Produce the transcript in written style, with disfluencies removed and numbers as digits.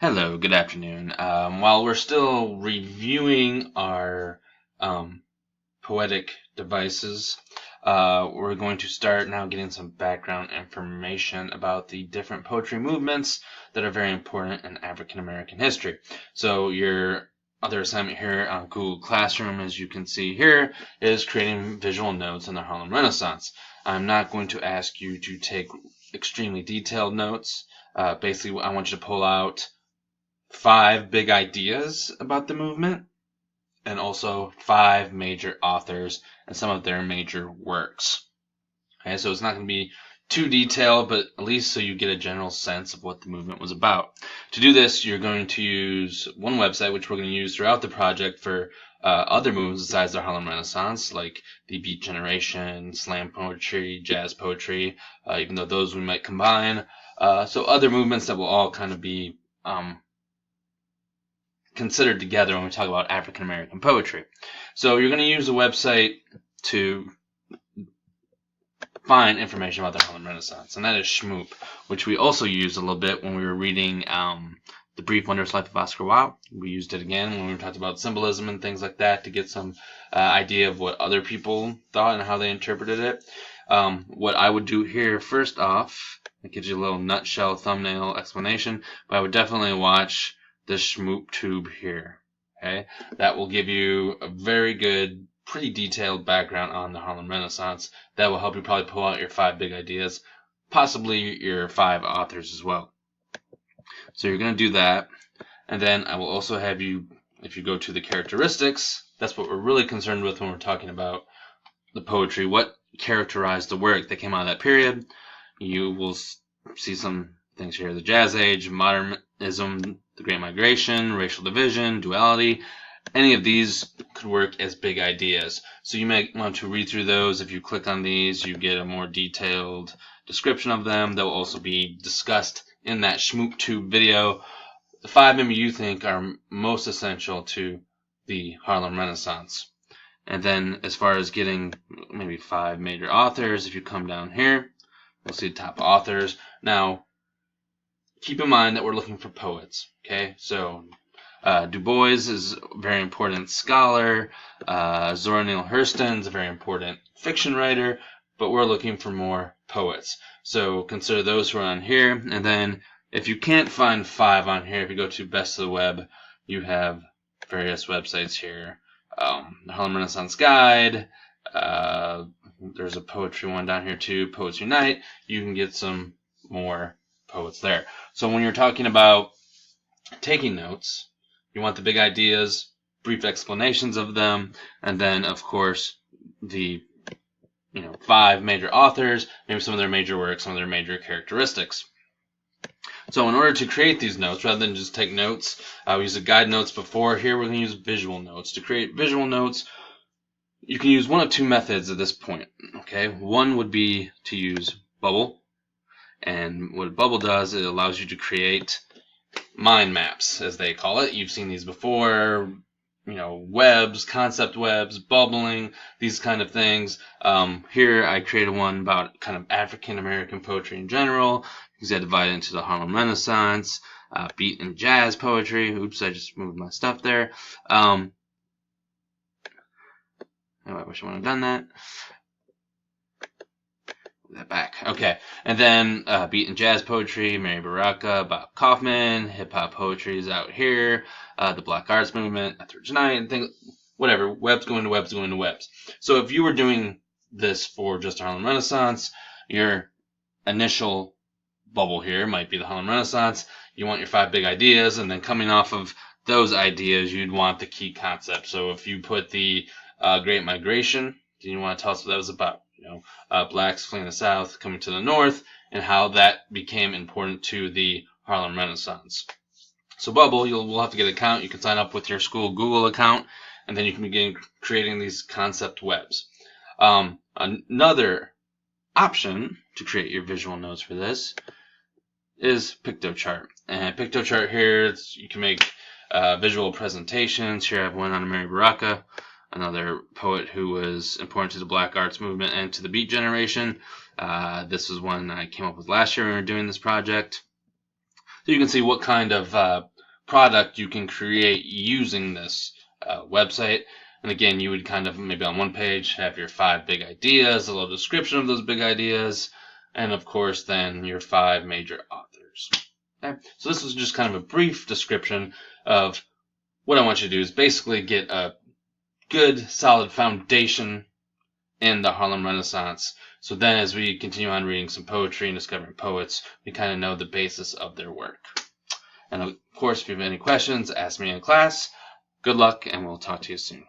Hello, good afternoon. While we're still reviewing our um, poetic devices, we're going to start now getting some background information about the different poetry movements that are very important in African American history. So your other assignment here on Google Classroom, as you can see here, is creating visual notes on the Harlem Renaissance. I'm not going to ask you to take extremely detailed notes. Basically, I want you to pull out 5 big ideas about the movement, and also 5 major authors and some of their major works. Okay, so it's not going to be too detailed, but at least so you get a general sense of what the movement was about. To do this, you're going to use one website, which we're going to use throughout the project for other movements besides the Harlem Renaissance, like the Beat Generation, slam poetry, jazz poetry, even though those we might combine. So other movements that will all kind of be considered together when we talk about African American poetry. So you're going to use the website to find information about the Harlem Renaissance, and that is Shmoop, which we also used a little bit when we were reading The Brief Wondrous Life of Oscar Wilde. We used it again when we talked about symbolism and things like that to get some idea of what other people thought and how they interpreted it. What I would do here, first off, it gives you a little nutshell thumbnail explanation, but I would definitely watch the Shmoop tube here. Okay, that will give you a very good, pretty detailed background on the Harlem Renaissance. That will help you probably pull out your 5 big ideas, possibly your 5 authors as well. So you're going to do that, and then I will also have you, if you go to the characteristics, that's what we're really concerned with when we're talking about the poetry. What characterized the work that came out of that period? You will see some things here: the Jazz Age, modernism, the Great Migration, racial division, duality. Any of these could work as big ideas. So you may want to read through those. If you click on these, you get a more detailed description of them. They'll also be discussed in that ShmoopTube video. The 5 maybe you think are most essential to the Harlem Renaissance. And then as far as getting maybe 5 major authors, if you come down here, you'll see top authors. Now, keep in mind that we're looking for poets, okay? So Du Bois is a very important scholar. Zora Neale Hurston is a very important fiction writer, but we're looking for more poets. So consider those who are on here. And then if you can't find 5 on here, if you go to Best of the Web, you have various websites here. The Harlem Renaissance Guide. There's a poetry one down here too, Poets Unite. You can get some more poets there. So when you're talking about taking notes, you want the big ideas, brief explanations of them, and then of course the 5 major authors, maybe some of their major works, some of their major characteristics. So in order to create these notes, rather than just take notes, we used the guide notes before. Here we're going to use visual notes. To create visual notes, you can use one of 2 methods at this point. Okay, one would be to use Bubble, and what Bubble does, it allows you to create mind maps, as they call it. You've seen these before, webs, concept webs, bubbling, these kind of things. Here I created one about kind of African American poetry in general, because I divide it into the Harlem Renaissance, beat and jazz poetry. Oops, I just moved my stuff there. I wish I would have done that. That back. Okay. And then beat and jazz poetry, Mary Baraka, Bob Kaufman, hip hop poetry is out here, the Black Arts Movement, Etheridge Knight, and things, whatever. Webs going to webs going to webs. So if you were doing this for just Harlem Renaissance, your initial bubble here might be the Harlem Renaissance. You want your 5 big ideas, and then coming off of those ideas, you'd want the key concept. So if you put the Great Migration, then you want to tell us what that was about. Blacks fleeing the South, coming to the North, and how that became important to the Harlem Renaissance. So Bubble, we'll have to get an account. You can sign up with your school Google account, and then you can begin creating these concept webs. Another option to create your visual notes for this is Piktochart. And Piktochart here, you can make visual presentations. Here I have one on Mary Baraka, another poet who was important to the Black Arts Movement and to the Beat Generation. This was one I came up with last year when we were doing this project. So you can see what kind of product you can create using this website. And again, you would kind of maybe on one page have your 5 big ideas, a little description of those big ideas, and of course then your 5 major authors. Okay? So this is just kind of a brief description of what I want you to do is basically get a good solid foundation in the Harlem Renaissance. So then as we continue on reading some poetry and discovering poets, we kind of know the basis of their work. And of course, if you have any questions, ask me in class. Good luck, and we'll talk to you soon.